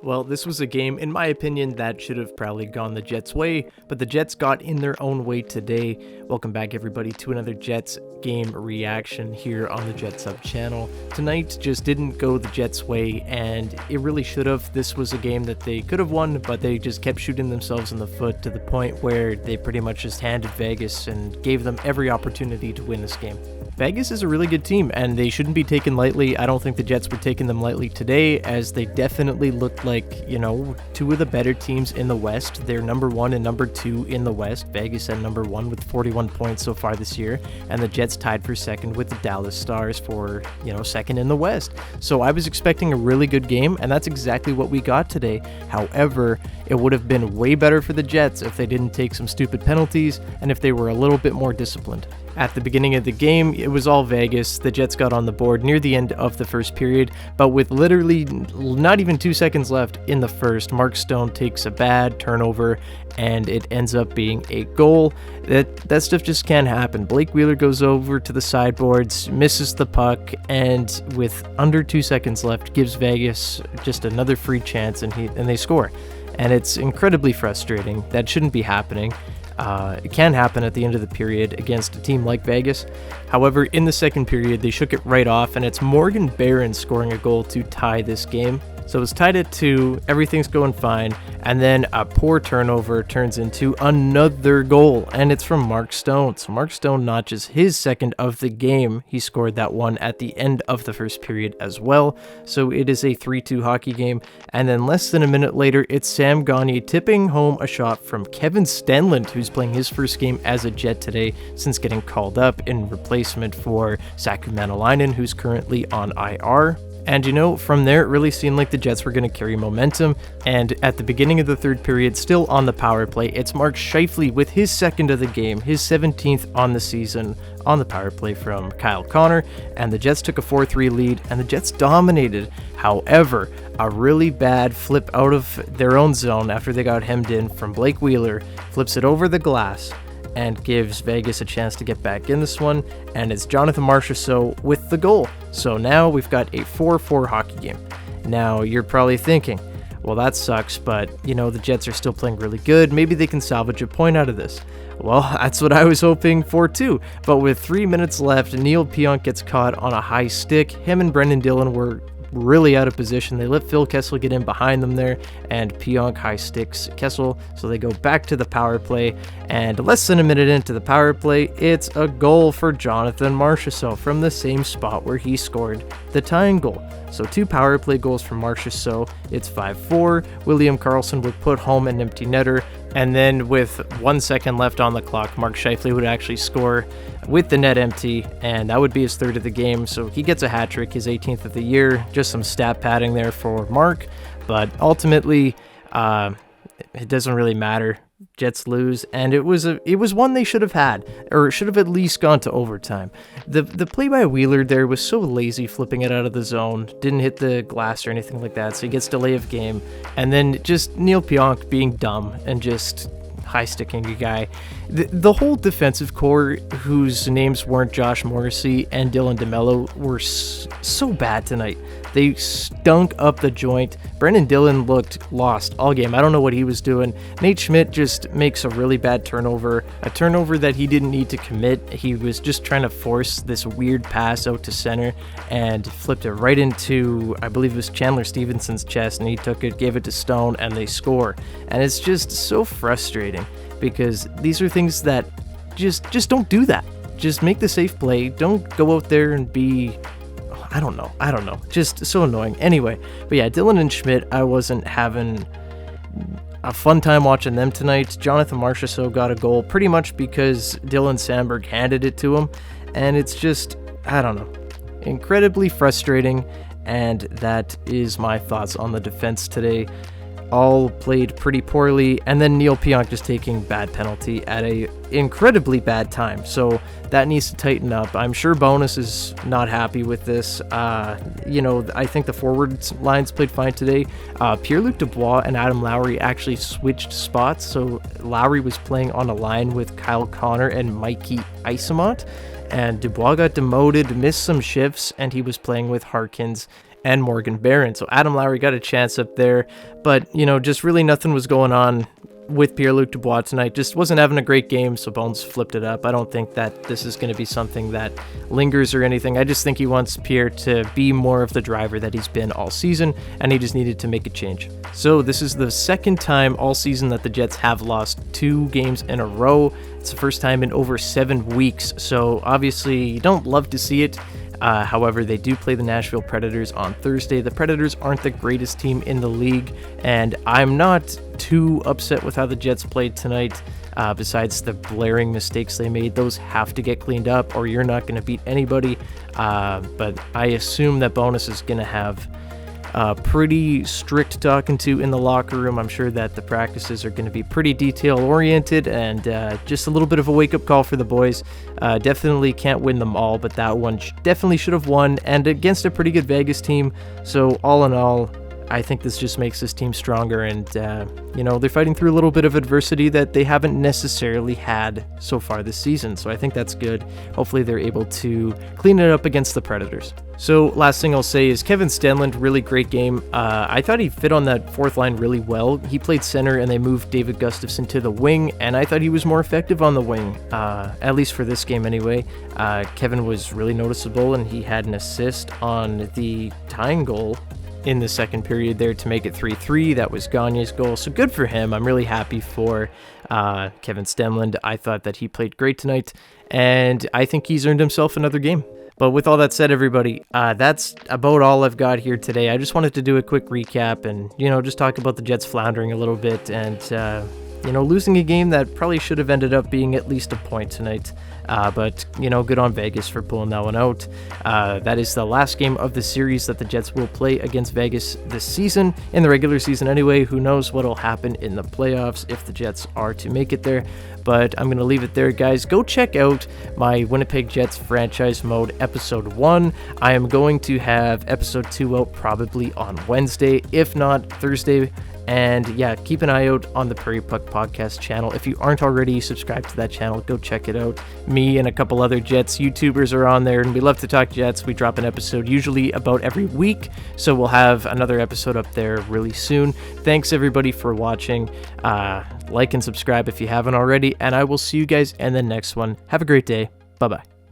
Well, this was a game, in my opinion, that should have probably gone the Jets' way, but the Jets got in their own way today. Welcome back, everybody, to another Jets game reaction here on the JetsHub channel. Tonight just didn't go the Jets' way, and it really should have. This was a game that they could have won, but they just kept shooting themselves in the foot to the point where they pretty much just handed Vegas and gave them every opportunity to win this game. Vegas is a really good team, and they shouldn't be taken lightly. I don't think the Jets were taking them lightly today, as they definitely looked like, two of the better teams in the West. They're number 1 and number 2 in the West. Vegas at number 1 with 41 points so far this year, and the Jets tied for second with the Dallas Stars for, second in the West. So I was expecting a really good game, and that's exactly what we got today. However, it would have been way better for the Jets if they didn't take some stupid penalties and if they were a little bit more disciplined. At the beginning of the game, it was all Vegas. The Jets got on the board near the end of the first period, but with literally not even 2 seconds left in the first, Mark Stone takes a bad turnover, and it ends up being a goal. That stuff just can't happen. Blake Wheeler goes over to the sideboards, misses the puck, and with under 2 seconds left, gives Vegas just another free chance, and they score. And it's incredibly frustrating. That shouldn't be happening. It can happen at the end of the period against a team like Vegas. However, in the second period, they shook it right off, and it's Morgan Barron scoring a goal to tie this game. So it's tied at 2, everything's going fine, and then a poor turnover turns into another goal, and it's from Mark Stone. So Mark Stone notches his second of the game. He scored that one at the end of the first period as well. So it is a 3-2 hockey game, and then less than a minute later, it's Sam Gagner tipping home a shot from Kevin Stenlund, who's playing his first game as a Jet today since getting called up in replacement for Saku Manalainen, who's currently on IR. And from there, it really seemed like the Jets were going to carry momentum. And at the beginning of the third period, still on the power play, it's Mark Scheifele with his second of the game, his 17th on the season on the power play from Kyle Connor. And the Jets took a 4-3 lead, and the Jets dominated. However, a really bad flip out of their own zone after they got hemmed in from Blake Wheeler, flips it over the glass, and gives Vegas a chance to get back in this one, and it's Jonathan Marchessault with the goal. So now we've got a 4-4 hockey game. Now you're probably thinking, well, that sucks, but the Jets are still playing really good. Maybe they can salvage a point out of this. Well, that's what I was hoping for too. But with 3 minutes left, Neil Pionk gets caught on a high stick. Him and Brendan Dillon were really out of position. They let Phil Kessel get in behind them there, and Pionk high sticks Kessel, so they go back to the power play, and less than a minute into the power play, it's a goal for Jonathan Marchessault from the same spot where he scored the tying goal. So 2 power play goals from Marchessault. It's 5-4. William Karlsson would put home an empty netter, and then with 1 second left on the clock, Mark Scheifele would actually score with the net empty, and that would be his 3rd of the game. So he gets a hat trick, his 18th of the year. Just some stat padding there for Mark, but ultimately, it doesn't really matter. Jets lose, and it was one they should have had, or should have at least gone to overtime. The play by Wheeler there was so lazy, flipping it out of the zone, didn't hit the glass or anything like that, so he gets delay of game. And then just Neil Pionk being dumb and just high sticking a guy. The whole defensive core, whose names weren't Josh Morrissey and Dylan DeMello, were so bad tonight. They stunk up the joint. Brendan Dillon looked lost all game. I don't know what he was doing. Nate Schmidt just makes a really bad turnover, a turnover that he didn't need to commit. He was just trying to force this weird pass out to center and flipped it right into, I believe it was Chandler Stevenson's chest, and he took it, gave it to Stone, and they score. And it's just so frustrating, because these are things that just don't do that. Just make the safe play. Don't go out there and be, I don't know. Just so annoying. Anyway, but yeah, Dillon and Schmidt, I wasn't having a fun time watching them tonight. Jonathan Marchessault got a goal pretty much because Dylan Sandberg handed it to him, and it's just, I don't know, incredibly frustrating. And that is my thoughts on the defense today. All played pretty poorly, and then Neil Pionk just taking bad penalty at a incredibly bad time. So that needs to tighten up. I'm sure Bonus is not happy with this. I think the forward lines played fine today. Pierre-Luc Dubois and Adam Lowry actually switched spots. So Lowry was playing on a line with Kyle Connor and Mikey Isamont, and Dubois got demoted, missed some shifts, and he was playing with Harkins and Morgan Barron. So Adam Lowry got a chance up there, but, you know, just really nothing was going on with Pierre-Luc Dubois tonight. Just wasn't having a great game, so Bones flipped it up. I don't think that this is going to be something that lingers or anything. I just think he wants Pierre to be more of the driver that he's been all season, and he just needed to make a change. So this is the second time all season that the Jets have lost 2 games in a row. It's the first time in over 7 weeks, so obviously you don't love to see it. However, they do play the Nashville Predators on Thursday. The Predators aren't the greatest team in the league, and I'm not too upset with how the Jets played tonight. Besides the blaring mistakes they made, those have to get cleaned up or you're not going to beat anybody. But I assume that Bonus is going to have pretty strict talking to in the locker room. I'm sure that the practices are going to be pretty detail oriented, and just a little bit of a wake-up call for the boys. Definitely can't win them all, but that one definitely should have won, and against a pretty good Vegas team. So all in all, I think this just makes this team stronger, and you know, they're fighting through a little bit of adversity that they haven't necessarily had so far this season, so I think that's good. Hopefully they're able to clean it up against the Predators. So last thing I'll say is Kevin Stenlund, really great game. I thought he fit on that fourth line really well. He played center and they moved David Gustafsson to the wing, and I thought he was more effective on the wing, at least for this game anyway. Kevin was really noticeable, and he had an assist on the tying goal in the second period there to make it 3-3. That was Gagne's goal, so good for him. I'm really happy for Kevin Stenlund. I thought that he played great tonight, and I think he's earned himself another game. But with all that said, everybody, that's about all I've got here today. I just wanted to do a quick recap and, you know, just talk about the Jets floundering a little bit and, you know, losing a game that probably should have ended up being at least a point tonight. But, you know, good on Vegas for pulling that one out. That is the last game of the series that the Jets will play against Vegas this season. In the regular season anyway, who knows what will happen in the playoffs if the Jets are to make it there. But I'm going to leave it there, guys. Go check out my Winnipeg Jets Franchise Mode Episode 1. I am going to have Episode 2 out probably on Wednesday, if not Thursday. And yeah, keep an eye out on the Prairie Puck Podcast channel. If you aren't already subscribed to that channel, go check it out. Me and a couple other Jets YouTubers are on there, and we love to talk Jets. We drop an episode usually about every week, so we'll have another episode up there really soon. Thanks everybody for watching. Like and subscribe if you haven't already, and I will see you guys in the next one. Have a great day. Bye-bye.